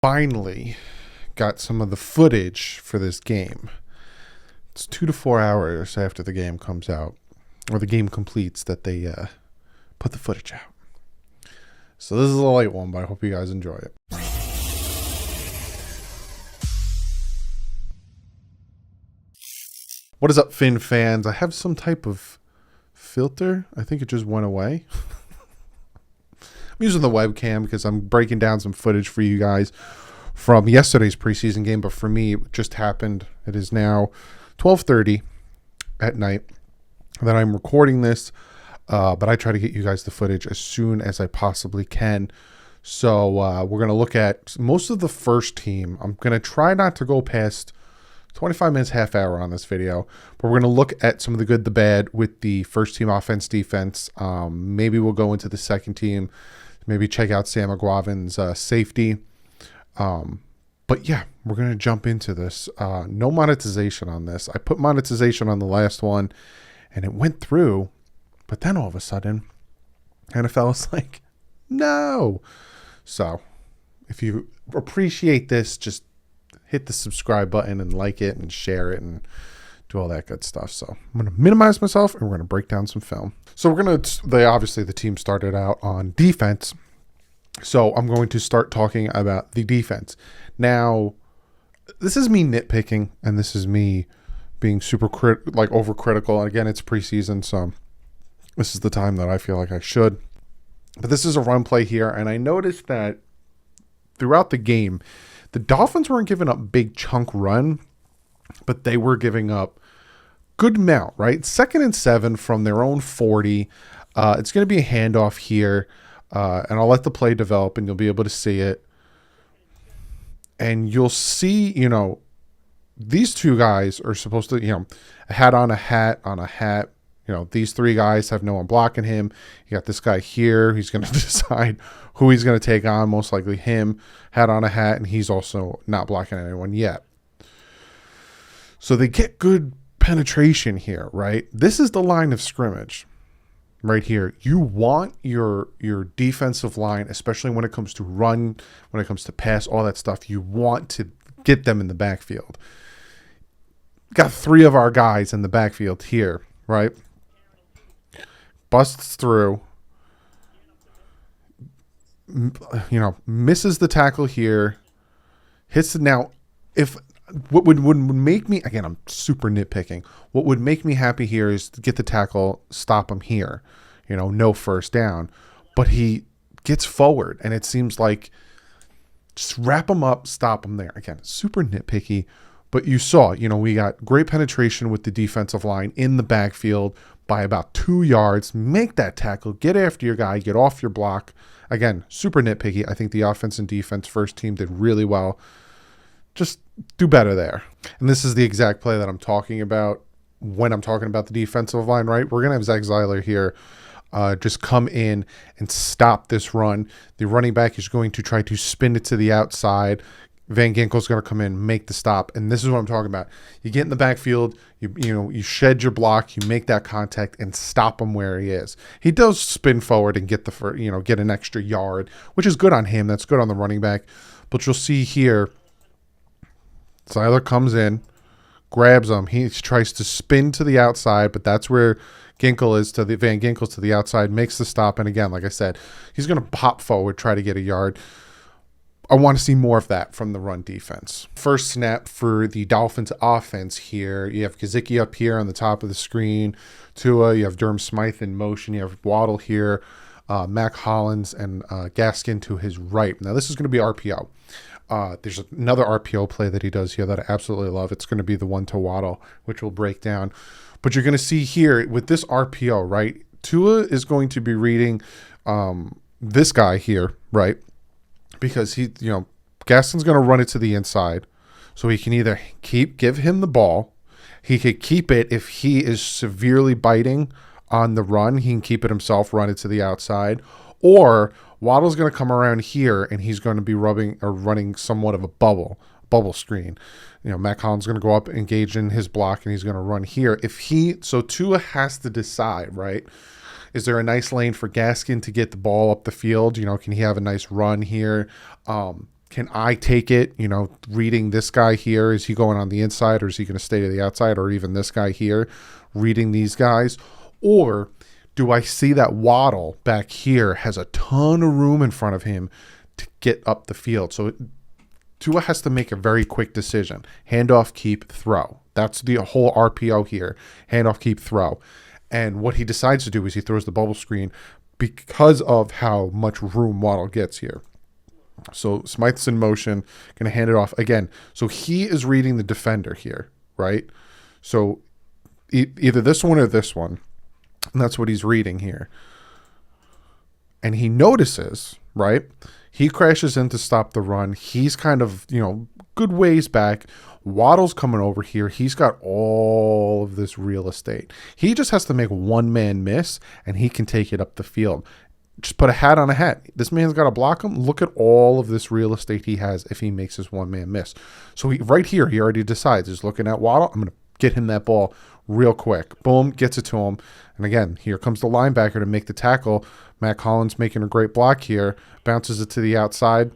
Finally got some of the footage for this game. It's 2 to 4 hours after the game comes out, or the game completes, that they put the footage out. So this is a light one, but I hope you guys enjoy it. What is up, Finn fans? I have some type of filter. I think it just went away. I'm using the webcam because I'm breaking down some footage for you guys from yesterday's preseason game, but for me, it just happened. It is now 12:30 at night that I'm recording this, but I try to get you guys the footage as soon as I possibly can. So we're going to look at most of the first team. I'm going to try not to go past 25 minutes, half hour on this video, but we're going to look at some of the good, the bad with the first team offense, defense. Maybe we'll go into the second team, maybe check out Sam McGuavin's safety. But yeah, we're going to jump into this. No monetization on this. I put monetization on the last one and it went through, but then all of a sudden NFL was like, no. So if you appreciate this, just hit the subscribe button and like it and share it and do all that good stuff. So I'm going to minimize myself and we're going to break down some film. So we're going to, obviously the team started out on defense. So I'm going to start talking about the defense. Now, this is me nitpicking and this is me being super overcritical. And again, it's preseason, so this is the time that I feel like I should. But this is a run play here, and I noticed that throughout the game, the Dolphins weren't giving up big chunk run, but they were giving up good amount, right? 2nd and 7 from their own 40. It's going to be a handoff here, and I'll let the play develop, and you'll be able to see it. And you'll see, these two guys are supposed to, a hat on a hat on a hat. These three guys have no one blocking him. You got this guy here. He's going to decide who he's going to take on, most likely him, hat on a hat, and he's also not blocking anyone yet. So they get good penetration here, right? This is the line of scrimmage right here. You want your defensive line, especially when it comes to run, when it comes to pass, all that stuff, you want to get them in the backfield. Got 3 of our guys in the backfield here, right? Busts through, misses the tackle here, hits it. Now, if what would make me, again, I'm super nitpicking, what would make me happy here is to get the tackle, stop him here, no first down, but he gets forward and it seems like just wrap him up, stop him there. Again, super nitpicky, but you saw, we got great penetration with the defensive line in the backfield by about 2 yards. Make that tackle, get after your guy, get off your block. Again, super nitpicky. I think the offense and defense first team did really well. Just do better there. And this is the exact play that I'm talking about when I'm talking about the defensive line, right? We're going to have Zach Zeiler here just come in and stop this run. The running back is going to try to spin it to the outside. Van Ginkel's going to come in, make the stop, and this is what I'm talking about. You get in the backfield, you shed your block, you make that contact, and stop him where he is. He does spin forward and get get an extra yard, which is good on him. That's good on the running back. But you'll see here, Zeiler comes in, grabs him. He tries to spin to the outside, but that's where Ginkel is to the Van Ginkel's to the outside, makes the stop, and again, like I said, he's going to pop forward, try to get a yard. I want to see more of that from the run defense. First snap for the Dolphins offense here. You have Kazicki up here on the top of the screen. Tua, you have Durham Smythe in motion. You have Waddle here, Mac Hollins, and Gaskin to his right. Now, this is going to be RPO. There's another RPO play that he does here that I absolutely love. It's going to be the one to Waddle, which we'll break down. But you're going to see here with this RPO, right? Tua is going to be reading this guy here, right? Because Gaston's going to run it to the inside. So he can either give him the ball. He could keep it if he is severely biting on the run. He can keep it himself, run it to the outside. Or Waddle's going to come around here and he's going to be running somewhat of a bubble screen. Mac Hollins is going to go up, engage in his block, and he's going to run here. So Tua has to decide, right? Is there a nice lane for Gaskin to get the ball up the field? Can he have a nice run here? can I take it? You know, reading this guy here, is he going on the inside or is he going to stay to the outside? Or even this guy here, reading these guys? Or do I see that Waddle back here has a ton of room in front of him to get up the field? So Tua has to make a very quick decision. Handoff, keep, throw. That's the whole RPO here. Handoff, keep, throw. And what he decides to do is he throws the bubble screen because of how much room Waddle gets here. So Smythe's in motion, going to hand it off again. So he is reading the defender here, right? So either this one or this one. And that's what he's reading here. And he notices, right? He crashes in to stop the run. He's kind of, good ways back. Waddle's coming over here. He's got all of this real estate. He just has to make one man miss, and he can take it up the field. Just put a hat on a hat. This man's got to block him. Look at all of this real estate he has if he makes his one man miss. So right here, he already decides. He's looking at Waddle. I'm going to get him that ball real quick. Boom, gets it to him. And again, here comes the linebacker to make the tackle. Matt Collins making a great block here. Bounces it to the outside.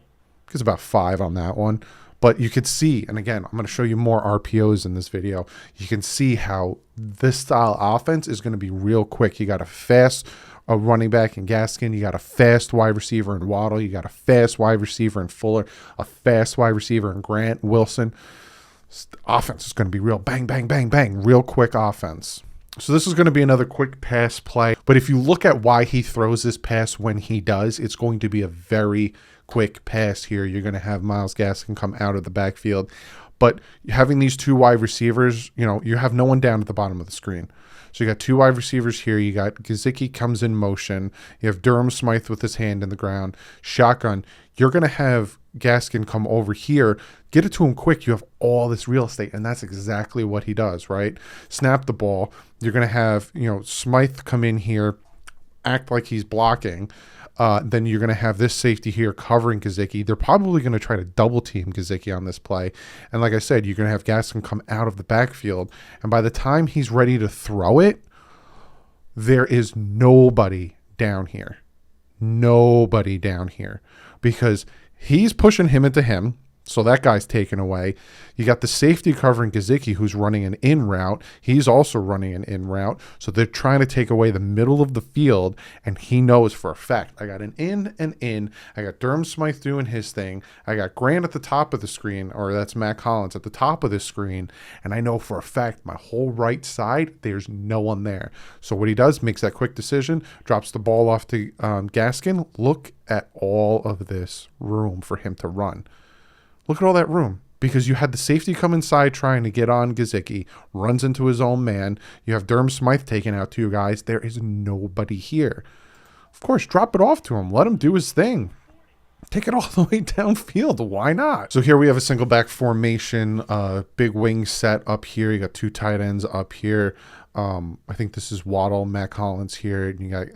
Gets about 5 on that one. But you could see, and again, I'm going to show you more RPOs in this video. You can see how this style offense is going to be real quick. You got a fast running back in Gaskin. You got a fast wide receiver in Waddle. You got a fast wide receiver in Fuller. A fast wide receiver in Grant, Wilson. Offense is going to be real bang, bang, bang, bang. Real quick offense. So this is going to be another quick pass play. But if you look at why he throws this pass when he does, it's going to be a very quick pass here. You're going to have Myles Gaskin come out of the backfield. But having these two wide receivers, you have no one down at the bottom of the screen. So you got two wide receivers here. You got Gesicki comes in motion. You have Durham Smythe with his hand in the ground. Shotgun. You're going to have Gaskin come over here. Get it to him quick. You have all this real estate, and that's exactly what he does, right? Snap the ball. You're going to have, Smythe come in here, act like he's blocking. Then you're going to have this safety here covering Gesicki. They're probably going to try to double team Gesicki on this play. And like I said, you're going to have Gaskin come out of the backfield. And by the time he's ready to throw it, there is nobody down here. Nobody down here. Because he's pushing him into him. So that guy's taken away. You got the safety covering Gesicki, who's running an in route. He's also running an in route. So they're trying to take away the middle of the field, and he knows for a fact, I got an in. I got Durham Smythe doing his thing. I got Grant at the top of the screen, or that's Matt Collins at the top of the screen, and I know for a fact my whole right side, there's no one there. So what he does, makes that quick decision, drops the ball off to Gaskin. Look at all of this room for him to run. Look at all that room, because you had the safety come inside trying to get on Gesicki, runs into his own man. You have Durham Smythe taking out 2 guys. There is nobody here. Of course, drop it off to him. Let him do his thing. Take it all the way downfield. Why not? So here we have a single back formation, big wing set up here. You got 2 tight ends up here. I think this is Waddle, Matt Collins here, and you got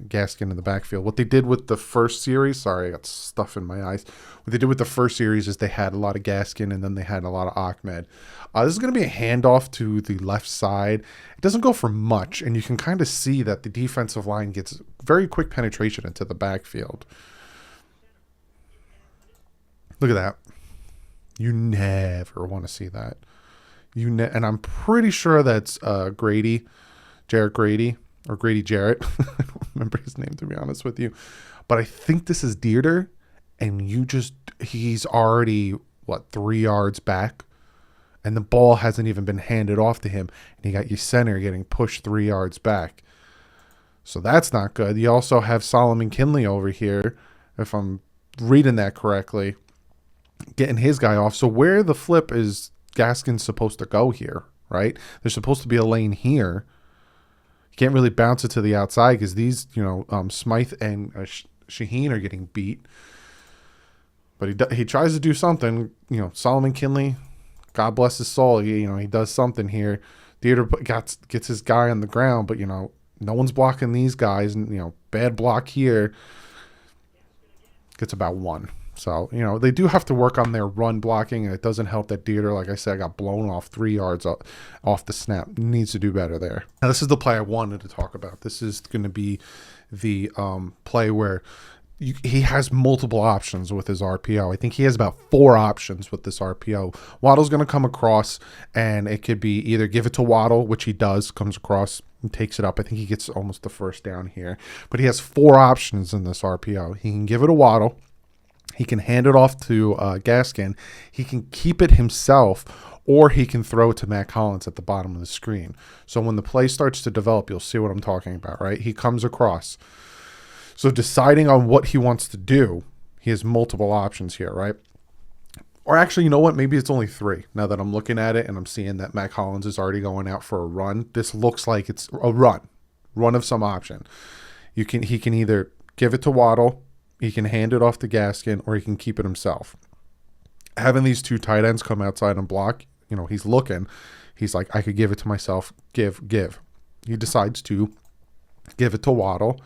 Gaskin in the backfield. What they did with the first series, sorry, I got stuff in my eyes. What they did with the first series is they had a lot of Gaskin, and then they had a lot of Ahmed. This is going to be a handoff to the left side. It doesn't go for much, and you can kind of see that the defensive line gets very quick penetration into the backfield. Look at that. You never want to see that. And I'm pretty sure that's Grady, Jarrett Grady, or Grady Jarrett. I don't remember his name, to be honest with you. But I think this is Dieter, and he's already, 3 yards back? And the ball hasn't even been handed off to him. And you got your center getting pushed 3 yards back. So that's not good. You also have Solomon Kinley over here, if I'm reading that correctly, getting his guy off. So where the flip is Gaskin's supposed to go here, right? There's supposed to be a lane here. You can't really bounce it to the outside because these, Smythe and Shaheen are getting beat. But he tries to do something. Solomon Kinley, God bless his soul, he does something here. Theater gets his guy on the ground, but no one's blocking these guys, and bad block here. Gets about 1. So, they do have to work on their run blocking, and it doesn't help that Dieter, like I said, got blown off 3 yards off the snap. Needs to do better there. Now, this is the play I wanted to talk about. This is going to be the play where he has multiple options with his RPO. I think he has about 4 options with this RPO. Waddle's going to come across, and it could be either give it to Waddle, which he does, comes across and takes it up. I think he gets almost the first down here. But he has 4 options in this RPO. He can give it to Waddle. He can hand it off to Gaskin. He can keep it himself, or he can throw it to Matt Collins at the bottom of the screen. So when the play starts to develop, you'll see what I'm talking about, right? He comes across. So deciding on what he wants to do, he has multiple options here, right? Or actually, you know what? Maybe it's only 3. Now that I'm looking at it and I'm seeing that Matt Collins is already going out for a run, this looks like it's a run of some option. He can either give it to Waddle, he can hand it off to Gaskin, or he can keep it himself. Having these 2 tight ends come outside and block, he's looking. He's like, I could give it to myself. Give. He decides to give it to Waddle.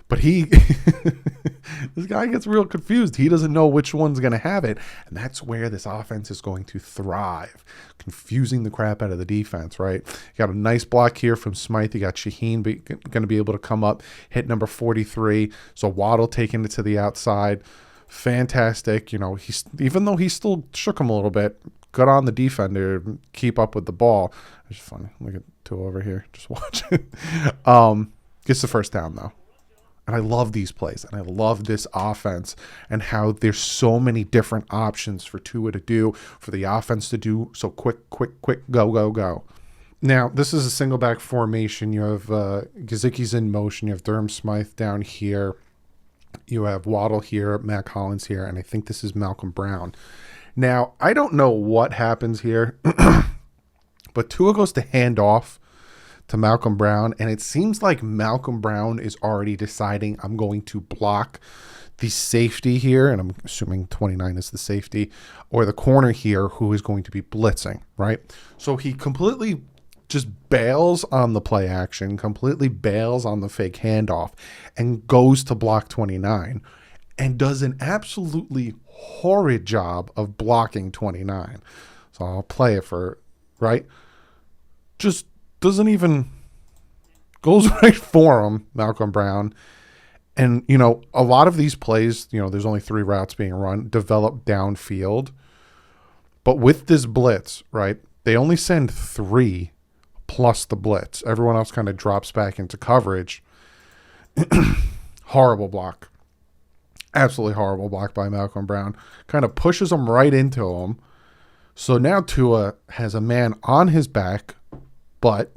But this guy gets real confused. He doesn't know which one's going to have it. And that's where this offense is going to thrive, confusing the crap out of the defense, right? You got a nice block here from Smythe. You got Shaheen going to be able to come up, hit number 43. So Waddle taking it to the outside. Fantastic. Even though he still shook him a little bit, good on the defender, keep up with the ball. It's funny. Look at Tua over here. Just watch it. Gets the first down, though. And I love these plays, and I love this offense and how there's so many different options for Tua to do, for the offense to do. So quick, go. Now, this is a single back formation. You have Gesicki's in motion. You have Durham Smythe down here. You have Waddle here, Matt Collins here, and I think this is Malcolm Brown. Now, I don't know what happens here, but Tua goes to hand off to Malcolm Brown, and it seems like Malcolm Brown is already deciding, I'm going to block the safety here, and I'm assuming 29 is the safety, or the corner here who is going to be blitzing, right? So he completely just bails on the play action, completely bails on the fake handoff, and goes to block 29, and does an absolutely horrid job of blocking 29. So I'll play it right? Just doesn't even, goes right for him, Malcolm Brown. And, a lot of these plays, there's only 3 routes being run, develop downfield. But with this blitz, right, they only send 3 plus the blitz. Everyone else kind of drops back into coverage. Horrible block. Absolutely horrible block by Malcolm Brown. Kind of pushes him right into him. So now Tua has a man on his back, but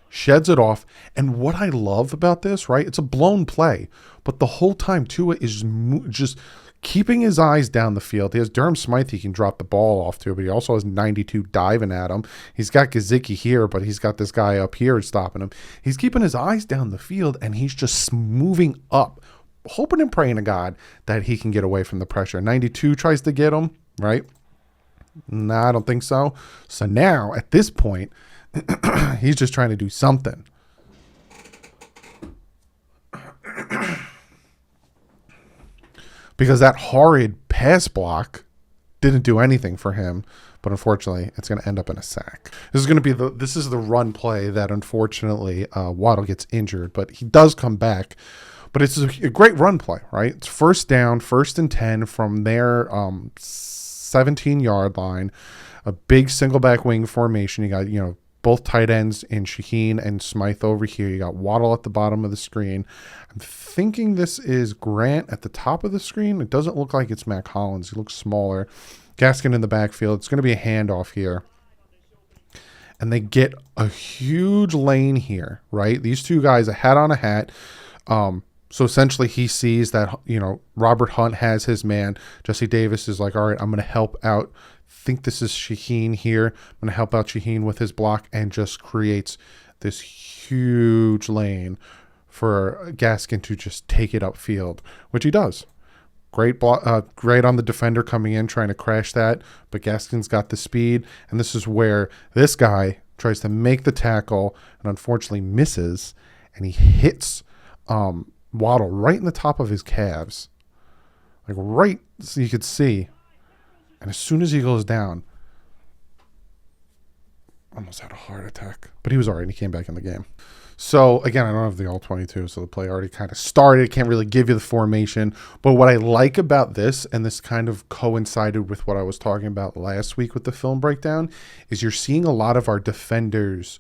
sheds it off. And what I love about this, right, it's a blown play, but the whole time Tua is just keeping his eyes down the field. He has Durham Smythe he can drop the ball off to, but he also has 92 diving at him. He's got Gesicki here, but he's got this guy up here stopping him. He's keeping his eyes down the field, and he's just moving up, hoping and praying to God that he can get away from the pressure. 92 tries to get him, right? Nah, I don't think so. So now, at this point, he's just trying to do something. Because that horrid pass block didn't do anything for him, but unfortunately, it's going to end up in a sack. This is the run play that unfortunately Waddle gets injured, but he does come back. But it's a great run play, right? It's first down, 1st and 10 from their 17-yard line. A big single back wing formation. You got both tight ends in Shaheen and Smythe over here. You got Waddle at the bottom of the screen. I'm thinking this is Grant at the top of the screen. It doesn't look like it's Matt Collins. He looks smaller. Gaskin in the backfield. It's going to be a handoff here. And they get a huge lane here, right? These 2 guys, a hat on a hat. So essentially he sees that, Robert Hunt has his man. Jesse Davis is like, all right, I'm going to help out. Think this is Shaheen here. I'm going to help out Shaheen with his block, and just creates this huge lane for Gaskin to just take it upfield, which he does. Great block, great on the defender coming in, trying to crash that, but Gaskin's got the speed, and this is where this guy tries to make the tackle and unfortunately misses, and he hits Waddle right in the top of his calves. Like right, so you could see. And as soon as he goes down, almost had a heart attack. But he was all right, and he came back in the game. So, again, I don't have the all-22, so the play already kind of started. Can't really give you the formation. But what I like about this, and this kind of coincided with what I was talking about last week with the film breakdown, is you're seeing a lot of our defenders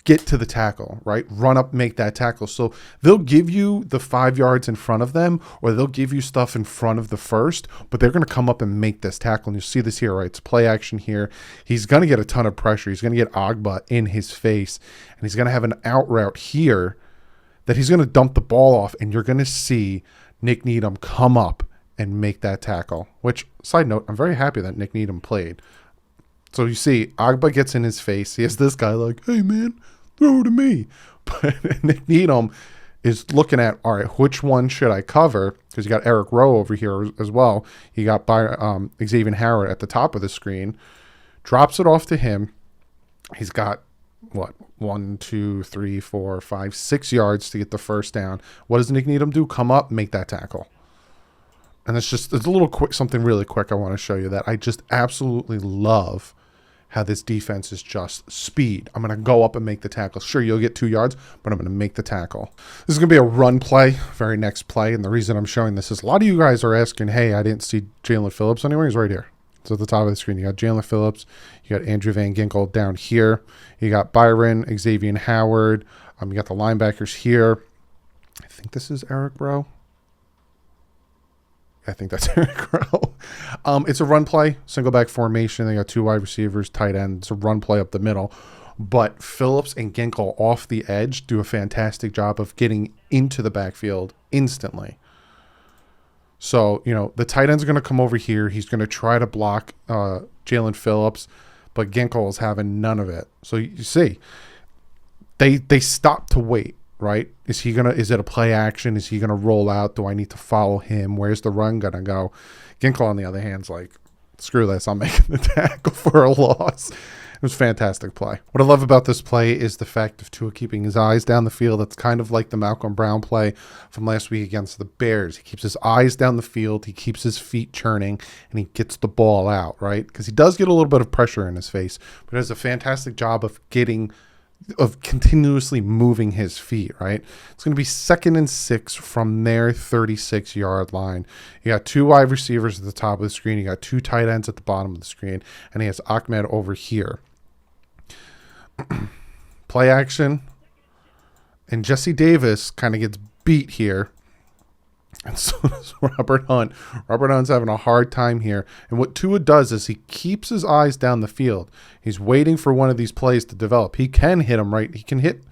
get to the tackle, right? Run up, make that tackle. So they'll give you the 5 yards in front of them, or they'll give you stuff in front of the first, but they're going to come up and make this tackle. And you see this here, right? It's play action here. He's going to get a ton of pressure. He's going to get Agba in his face, and he's going to have an out route here that he's going to dump the ball off, and you're going to see Nick Needham come up and make that tackle, which, side note, I'm very happy that Nick Needham played. So you see, Agba gets in his face. He has this guy like, hey, man, throw it to me. But Nick Needham is looking at, all right, which one should I cover? Because you got Eric Rowe over here as well. You got Xavier Howard at the top of the screen. Drops it off to him. He's got, 1, 2, 3, 4, 5, 6 yards to get the first down. What does Nick Needham do? Come up, make that tackle. And it's a little quick, something really quick I want to show you that I just absolutely love how this defense is just speed. I'm going to go up and make the tackle. Sure, you'll get 2 yards, but I'm going to make the tackle. This is going to be a run play, very next play. And the reason I'm showing this is a lot of you guys are asking, hey, I didn't see Jalen Phillips anywhere. He's right here. It's at the top of the screen. You got Jalen Phillips. You got Andrew Van Ginkel down here. You got Byron, Xavier Howard. You got the linebackers here. I think this is Eric Rowe. I think that's Eric Rowe. It's a run play, single back formation. They got 2 wide receivers, tight end. It's a run play up the middle. But Phillips and Ginkel off the edge do a fantastic job of getting into the backfield instantly. So, the tight end's going to come over here. He's going to try to block Jalen Phillips, but Ginkel is having none of it. So you see, they stop to wait. Right? Is it a play action? Is he gonna roll out? Do I need to follow him? Where's the run gonna go? Ginkel, on the other hand, is like, screw this, I'm making the tackle for a loss. It was a fantastic play. What I love about this play is the fact of Tua keeping his eyes down the field. It's kind of like the Malcolm Brown play from last week against the Bears. He keeps his eyes down the field, he keeps his feet churning, and he gets the ball out, right? Because he does get a little bit of pressure in his face, but does a fantastic job of continuously moving his feet, right? It's going to be 2nd and 6 from their 36-yard line. You got 2 wide receivers at the top of the screen. You got 2 tight ends at the bottom of the screen. And he has Ahmed over here. Play action. And Jesse Davis kind of gets beat here. And so does Robert Hunt. Robert Hunt's having a hard time here. And what Tua does is he keeps his eyes down the field. He's waiting for one of these plays to develop. He can hit him, right? He can hit.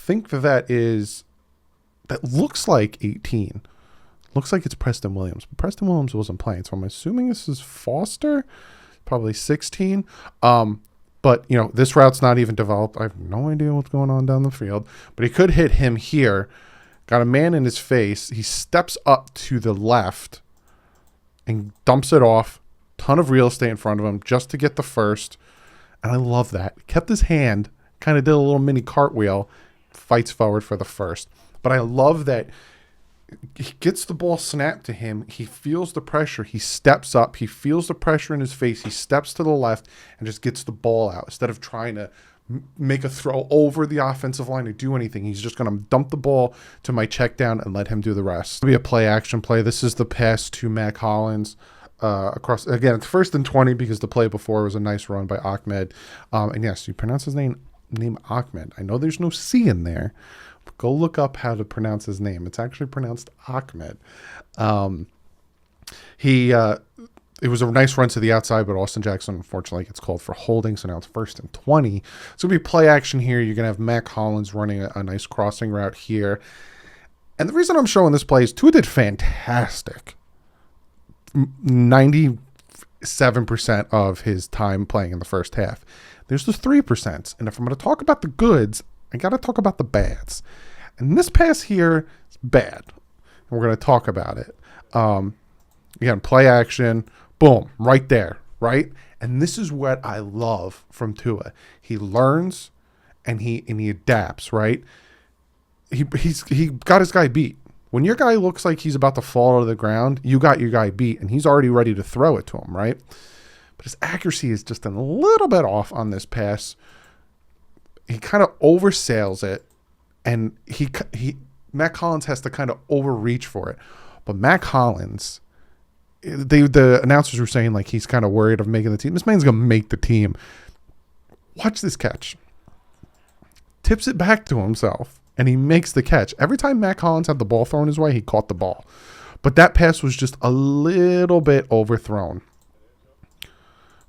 That looks like 18. Looks like it's Preston Williams. But Preston Williams wasn't playing. So I'm assuming this is Foster. Probably 16. But, this route's not even developed. I have no idea what's going on down the field. But he could hit him here. Got a man in his face. He steps up to the left and dumps it off. Ton of real estate in front of him just to get the first. And I love that. Kept his hand, kind of did a little mini cartwheel, fights forward for the first. But I love that he gets the ball snapped to him. He feels the pressure. He steps up. He feels the pressure in his face. He steps to the left and just gets the ball out instead of trying to make a throw over the offensive line or do anything. He's just going to dump the ball to my check down and let him do the rest. It'll be a play action play. This is the pass to Mac Hollins across. Again, it's 1st and 20 because the play before was a nice run by Ahmed. And yes, you pronounce his name Ahmed. I know there's no C in there. But go look up how to pronounce his name. It's actually pronounced Ahmed. It was a nice run to the outside, but Austin Jackson, unfortunately, gets called for holding, so now it's 1st and 20. So it'll be play action here. You're going to have Mac Hollins running a nice crossing route here. And the reason I'm showing this play is Tua did fantastic. 97% of his time playing in the first half. There's the 3%. And if I'm going to talk about the goods, I got to talk about the bads. And this pass here is bad. And we're going to talk about it. Again, play action. Boom, right there, right? And this is what I love from Tua. He learns and he adapts, right? He got his guy beat. When your guy looks like he's about to fall to the ground, you got your guy beat, and he's already ready to throw it to him, right? but his accuracy is just a little bit off on this pass. He kind of oversails it, and Matt Collins has to kind of overreach for it. But Matt Collins, the announcers were saying like he's kind of worried of making the team. This man's gonna make the team. Watch this catch. Tips it back to himself, and he makes the catch. Every time Matt Collins had the ball thrown his way, he caught the ball. But that pass was just a little bit overthrown.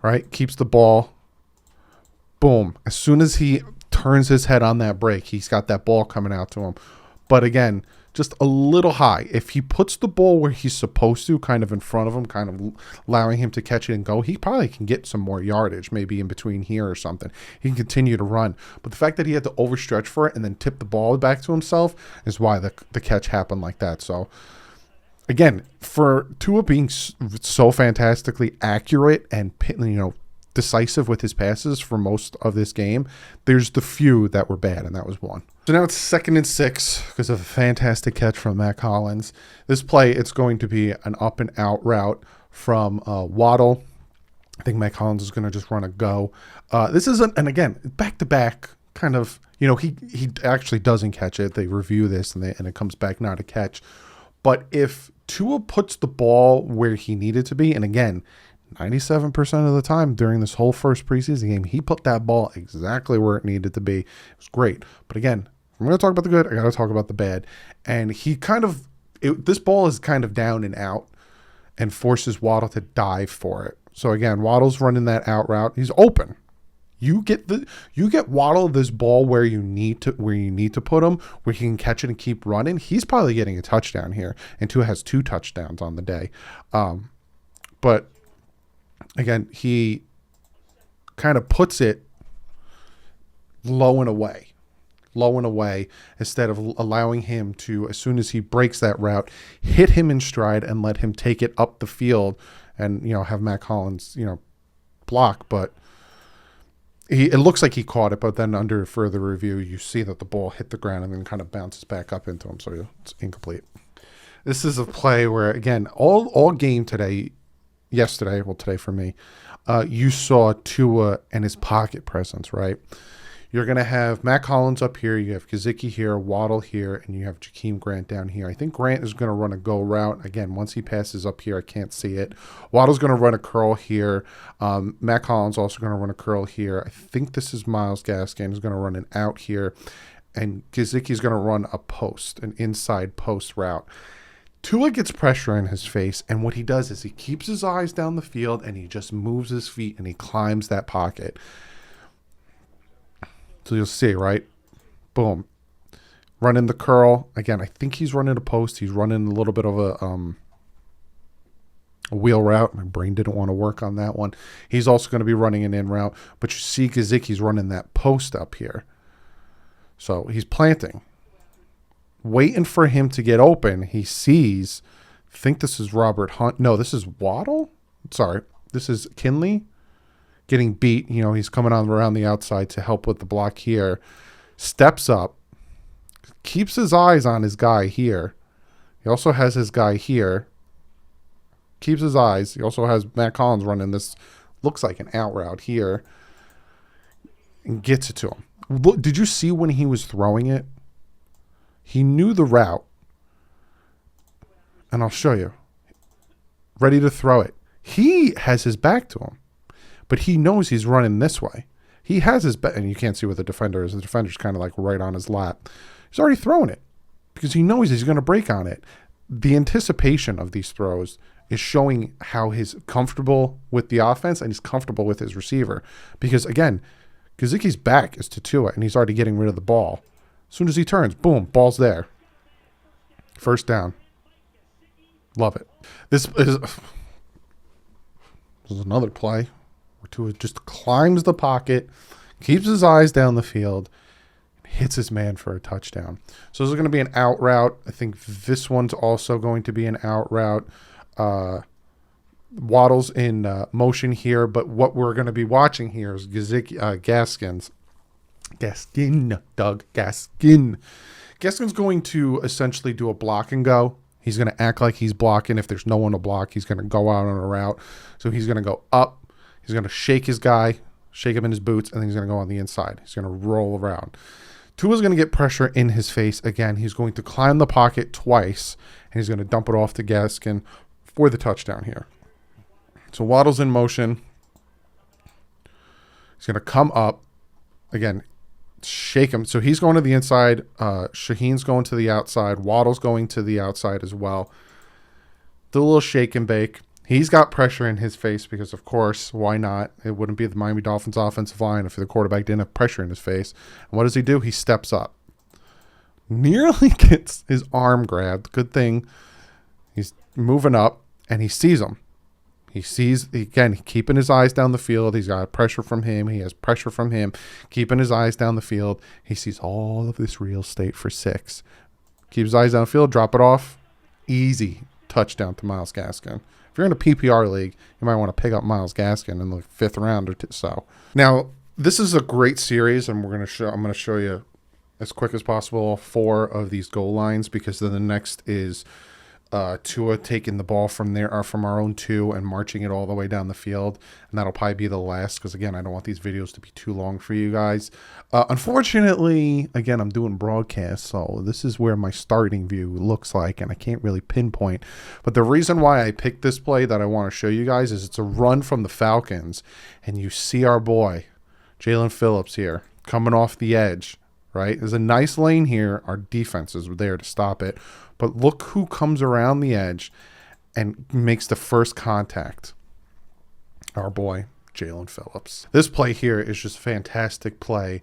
Right? Keeps the ball. Boom. As soon as he turns his head on that break, he's got that ball coming out to him. But again, just a little high. If he puts the ball where he's supposed to, kind of in front of him, kind of allowing him to catch it and go, he probably can get some more yardage, maybe in between here or something. He can continue to run. But the fact that he had to overstretch for it and then tip the ball back to himself is why the catch happened like that. So, again, for Tua being so fantastically accurate and, decisive with his passes for most of this game, there's the few that were bad, and that was one. So now it's 2nd and 6 because of a fantastic catch from Matt Collins. This play, it's going to be an up and out route from Waddle. I think Matt Collins is going to just run a go. This is and again, back to back kind of, he actually doesn't catch it. They review this and it comes back not a catch. But if Tua puts the ball where he needed to be, and again, 97% of the time during this whole first preseason game, he put that ball exactly where it needed to be. It was great. But again, if I'm going to talk about the good, I got to talk about the bad. And he this ball is kind of down and out and forces Waddle to dive for it. So again, Waddle's running that out route. He's open. You get Waddle this ball where you need to put him, where he can catch it and keep running. He's probably getting a touchdown here. And Tua has 2 touchdowns on the day. But again, he kind of puts it low and away instead of allowing him to, as soon as he breaks that route, hit him in stride and let him take it up the field and, have Matt Collins, block. But it looks like he caught it, but then under further review, you see that the ball hit the ground and then kind of bounces back up into him. So it's incomplete. This is a play where, again, all game today, yesterday, well, today for me, you saw Tua and his pocket presence, right? You're going to have Matt Collins up here. You have Gesicki here, Waddle here, and you have Jakeem Grant down here. I think Grant is going to run a go route. Again, once he passes up here, I can't see it. Waddle's going to run a curl here. Matt Collins also going to run a curl here. I think this is Myles Gaskin is going to run an out here. And Gesicki's going to run a post, an inside post route. Tua gets pressure in his face, and what he does is he keeps his eyes down the field, and he just moves his feet, and he climbs that pocket. So you'll see, right? Boom. Running the curl. Again, I think he's running a post. He's running a little bit of a wheel route. My brain didn't want to work on that one. He's also going to be running an in route, but you see Gesicki's running that post up here. So he's planting. Waiting for him to get open. He sees, I think this is Robert Hunt. No, this is Waddle. Sorry. This is Kinley getting beat. He's coming on around the outside to help with the block here. Steps up. Keeps his eyes on his guy here. He also has his guy here. Keeps his eyes. He also has Matt Collins running this. Looks like an out route here. And gets it to him. Look, did you see when he was throwing it? He knew the route, and I'll show you. Ready to throw it. He has his back to him, but he knows he's running this way. He has his back, and you can't see what the defender is. The defender's kind of like right on his lap. He's already thrown it because he knows he's going to break on it. The anticipation of these throws is showing how he's comfortable with the offense and he's comfortable with his receiver. Because, again, Gesicki's back is to Tua, and he's already getting rid of the ball. As soon as he turns, boom, ball's there. First down. Love it. This is another play where Tua just climbs the pocket, keeps his eyes down the field, and hits his man for a touchdown. So this is going to be an out route. I think this one's also going to be an out route. Waddle's in motion here, but what we're going to be watching here is Gaskin's going to essentially do a block and go. He's going to act like he's blocking. If there's no one to block, he's going to go out on a route. So he's going to go up. He's going to shake his guy, shake him in his boots, and then he's going to go on the inside. He's going to roll around. Tua's going to get pressure in his face again. He's going to climb the pocket twice, and he's going to dump it off to Gaskin for the touchdown here. So Waddle's in motion. He's going to come up. Again, shake him. So he's going to the inside. Shaheen's going to the outside. Waddle's going to the outside as well. Do a little shake and bake. He's got pressure in his face because, of course, why not? It wouldn't be the Miami Dolphins offensive line if the quarterback didn't have pressure in his face. And what does he do? He steps up. Nearly gets his arm grabbed. Good thing he's moving up, and he sees him. He sees, again, keeping his eyes down the field. He's got pressure from him. He has pressure from him. Keeping his eyes down the field. He sees all of this real estate for 6. Keeps his eyes down the field, drop it off. Easy touchdown to Myles Gaskin. If you're in a PPR league, you might want to pick up Myles Gaskin in the 5th round or so. Now, this is a great series, and I'm going to show you as quick as possible 4 of these goal lines, because then the next is Tua taking the ball from our own 2 and marching it all the way down the field, and that'll probably be the last, because again, I don't want these videos to be too long for you guys. Unfortunately, again, I'm doing broadcast, so this is where my starting view looks like, and I can't really pinpoint. But the reason why I picked this play that I want to show you guys is it's a run from the Falcons, and you see our boy Jalen Phillips here coming off the edge. Right? There's a nice lane here. Our defense is there to stop it. But look who comes around the edge and makes the first contact. Our boy, Jalen Phillips. This play here is just fantastic play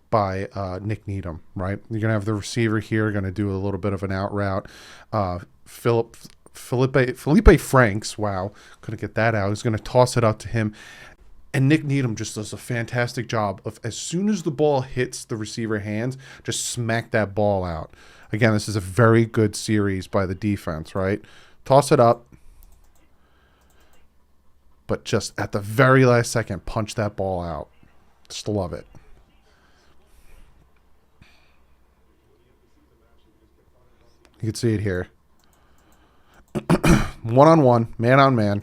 by Nick Needham, right? You're going to have the receiver here, going to do a little bit of an out route. Felipe Franks, wow, couldn't get that out. He's going to toss it out to him. And Nick Needham just does a fantastic job of, as soon as the ball hits the receiver hands, just smack that ball out. Again, this is a very good series by the defense, right? Toss it up. But just at the very last second, punch that ball out. Just love it. You can see it here. One-on-one, man-on-man.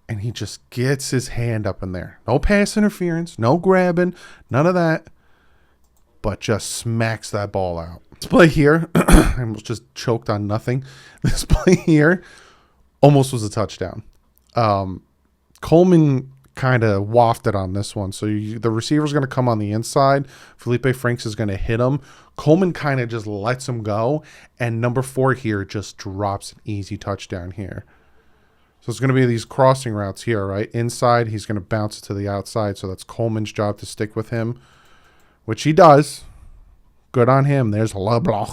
And he just gets his hand up in there. No pass interference, no grabbing, none of that. But just smacks that ball out. This play here, I almost just choked on nothing. This play here almost was a touchdown. Coleman kind of wafted on this one. So the receiver's going to come on the inside. Felipe Franks is going to hit him. Coleman kind of just lets him go. And number 4 here just drops an easy touchdown here. So it's going to be these crossing routes here, right? Inside, he's going to bounce it to the outside. So that's Coleman's job to stick with him, which he does. Good on him. There's LeBlanc.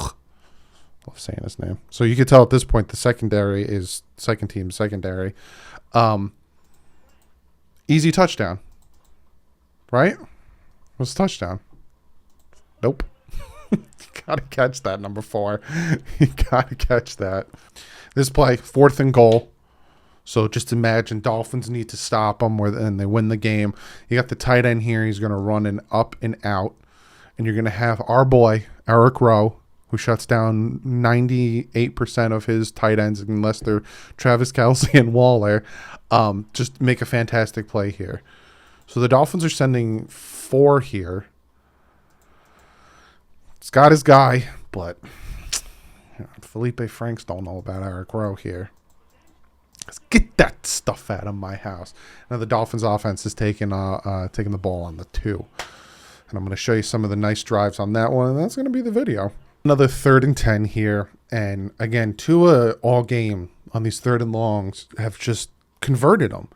Love saying his name. So you can tell at this point the secondary is second team secondary. Easy touchdown, right? What's the touchdown? Nope. You got to catch that, number 4. You got to catch that. This play, 4th and goal. So just imagine Dolphins need to stop them and they win the game. You got the tight end here. He's going to run an up and out. And you're going to have our boy, Eric Rowe, who shuts down 98% of his tight ends unless they're Travis Kelce and Waller. Just make a fantastic play here. So the Dolphins are sending 4 here. It's got his guy, but Felipe Franks don't know about Eric Rowe here. Let's get that stuff out of my house. Now the Dolphins offense is taking the ball on the 2. And I'm going to show you some of the nice drives on that one. And that's going to be the video. Another 3rd and 10 here. And again, Tua all game on these 3rd and longs have just converted them.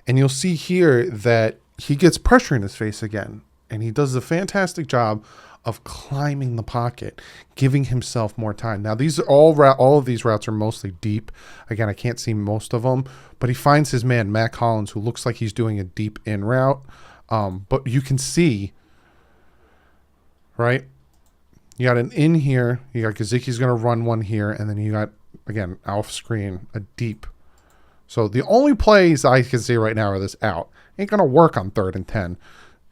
And you'll see here that he gets pressure in his face again. And he does a fantastic job of climbing the pocket, giving himself more time. Now, these are all of these routes are mostly deep. Again, I can't see most of them, but he finds his man, Matt Collins, who looks like he's doing a deep in route. But you can see, right? You got an in here. You got Gesicki's going to run one here, and then you got, again, off screen, a deep. So the only plays I can see right now are this out. Ain't going to work on 3rd and 10.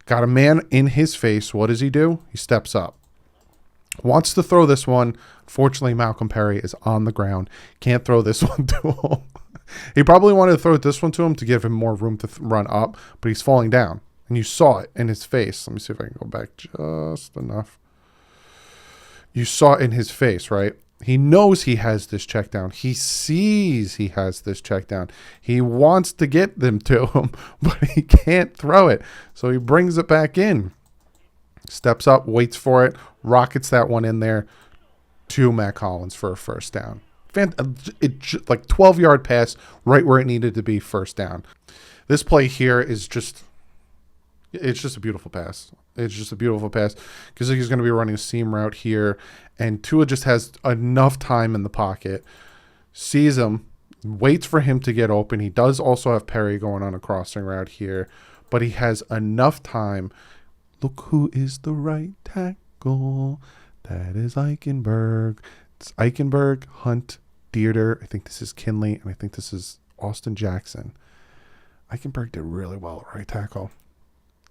Got a man in his face. What does he do? He steps up. Wants to throw this one. Fortunately, Malcolm Perry is on the ground. Can't throw this one to him. He probably wanted to throw this one to him to give him more room to run up, but he's falling down. And you saw it in his face. Let me see if I can go back just enough. You saw it in his face, right? He knows he has this check down. He sees he has this check down. He wants to get them to him, but he can't throw it. So he brings it back in. Steps up, waits for it, rockets that one in there to Matt Collins for a first down. Like 12-yard pass right where it needed to be, first down. This play here is it's just a beautiful pass. It's just a beautiful pass because he's going to be running a seam route here, and Tua just has enough time in the pocket, sees him, waits for him to get open. He does also have Perry going on a crossing route here, but he has enough time. Look who is the right tackle. That is Eichenberg. It's Eichenberg, Hunt, Dieter. I think this is Kinley, and I think this is Austin Jackson. Eichenberg did really well at right tackle.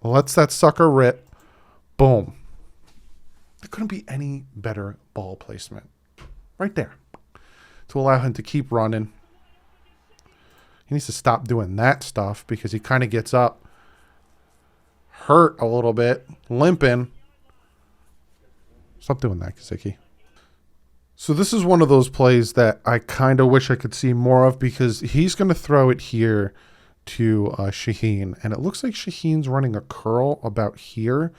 Lets that sucker rip. Boom. There couldn't be any better ball placement. Right there. To allow him to keep running. He needs to stop doing that stuff because he kind of gets up, hurt a little bit, limping. Stop doing that, Kazicki. So this is one of those plays that I kind of wish I could see more of because he's going to throw it here to Shaheen. And it looks like Shaheen's running a curl about here,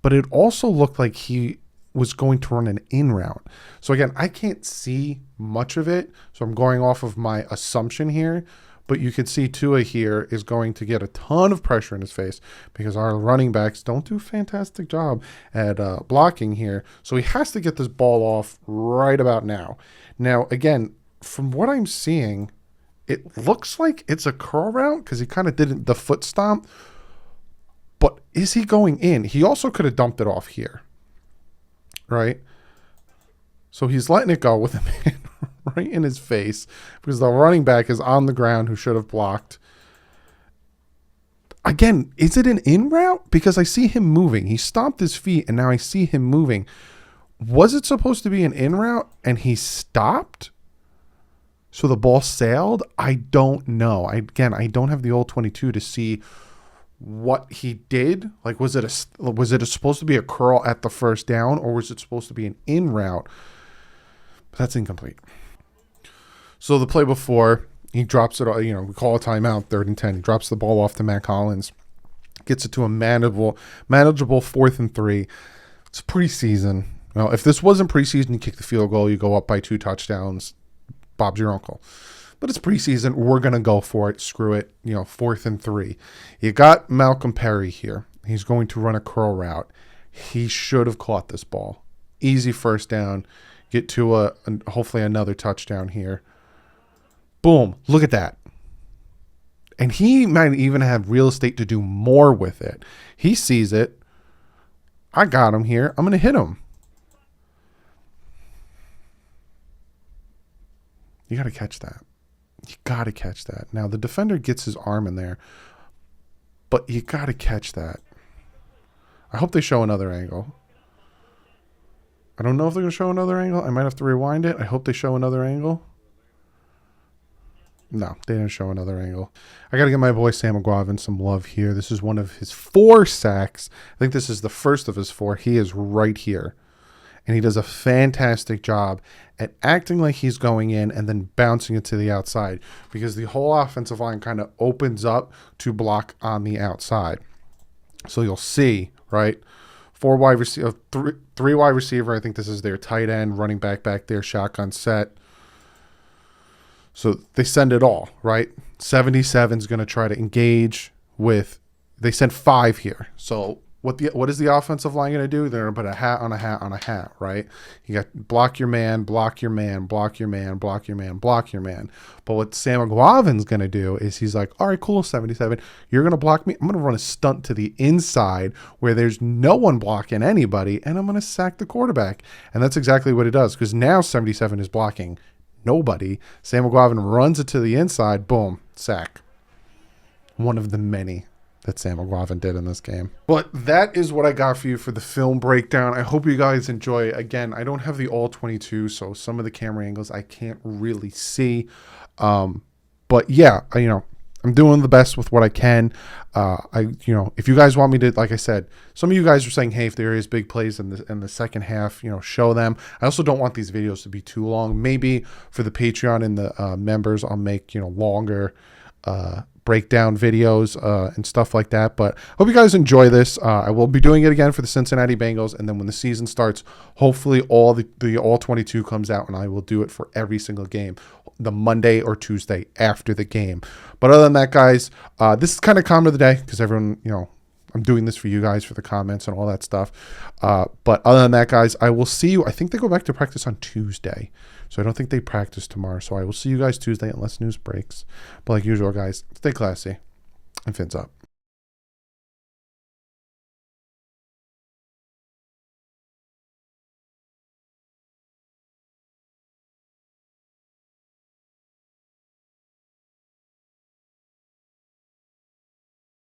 but it also looked like he was going to run an in route. So again, I can't see much of it, so I'm going off of my assumption here. But you can see Tua here is going to get a ton of pressure in his face because our running backs don't do a fantastic job at blocking here. So he has to get this ball off right about now. Now, again, from what I'm seeing, it looks like it's a curl route because he kind of did the foot stomp. But is he going in? He also could have dumped it off here, right? So he's letting it go with him in. Right in his face because the running back is on the ground who should have blocked. Again, is it an in route? Because I see him moving. He stomped his feet and now I see him moving. Was it supposed to be an in route and he stopped? So the ball sailed? I don't know. I don't have the old 22 to see what he did. Like, was it supposed to be a curl at the first down or was it supposed to be an in route? But that's incomplete. So the play before, he drops it, we call a timeout, 3rd and 10. He drops the ball off to Matt Collins, gets it to a manageable 4th and 3. It's preseason. Well, if this wasn't preseason, you kick the field goal, you go up by 2 touchdowns. Bob's your uncle. But it's preseason. We're going to go for it. Screw it. 4th and 3. You got Malcolm Perry here. He's going to run a curl route. He should have caught this ball. Easy first down. Get to hopefully another touchdown here. Boom. Look at that. And he might even have real estate to do more with it. He sees it. I got him here. I'm going to hit him. You got to catch that. You got to catch that. Now, the defender gets his arm in there, but you got to catch that. I hope they show another angle. I don't know if they're going to show another angle. I might have to rewind it. I hope they show another angle. No, they didn't show another angle. I got to give my boy Sam McGuavin some love here. This is one of his 4 sacks. I think this is the first of his 4. He is right here. And he does a fantastic job at acting like he's going in and then bouncing it to the outside because the whole offensive line kind of opens up to block on the outside. So you'll see, right? 4 wide receiver, 3 wide receiver. I think this is their tight end, running back there, shotgun set. So they send it all, right? 77 is going to try to engage with. They send 5 here. So what is the offensive line going to do? They're going to put a hat on a hat on a hat, right? You got block your man, block your man, block your man, block your man, block your man. But what Sam McGuavin's going to do is he's like, all right, cool, 77. You're going to block me. I'm going to run a stunt to the inside where there's no one blocking anybody, and I'm going to sack the quarterback. And that's exactly what it does because now 77 is blocking nobody. Sam McGuavin runs it to the inside. Boom. Sack. One of the many that Sam McGuavin did in this game. But that is what I got for you for the film breakdown. I hope you guys enjoy. Again, I don't have the all 22, so some of the camera angles I can't really see. But yeah, I'm doing the best with what I can. If you guys want me to, like I said, some of you guys are saying, hey, if there is big plays in the second half, show them. I also don't want these videos to be too long. Maybe for the Patreon and the members, I'll make longer breakdown videos and stuff like that. But hope you guys enjoy this. I will be doing it again for the Cincinnati Bengals, and then when the season starts, hopefully all the all 22 comes out, and I will do it for every single game, the Monday or Tuesday after the game. But other than that, guys, this is kind of comment of the day because everyone, I'm doing this for you guys, for the comments and all that stuff. But other than that, guys, I will see you. I think they go back to practice on Tuesday. So I don't think they practice tomorrow. So I will see you guys Tuesday unless news breaks. But like usual, guys, stay classy and fins up.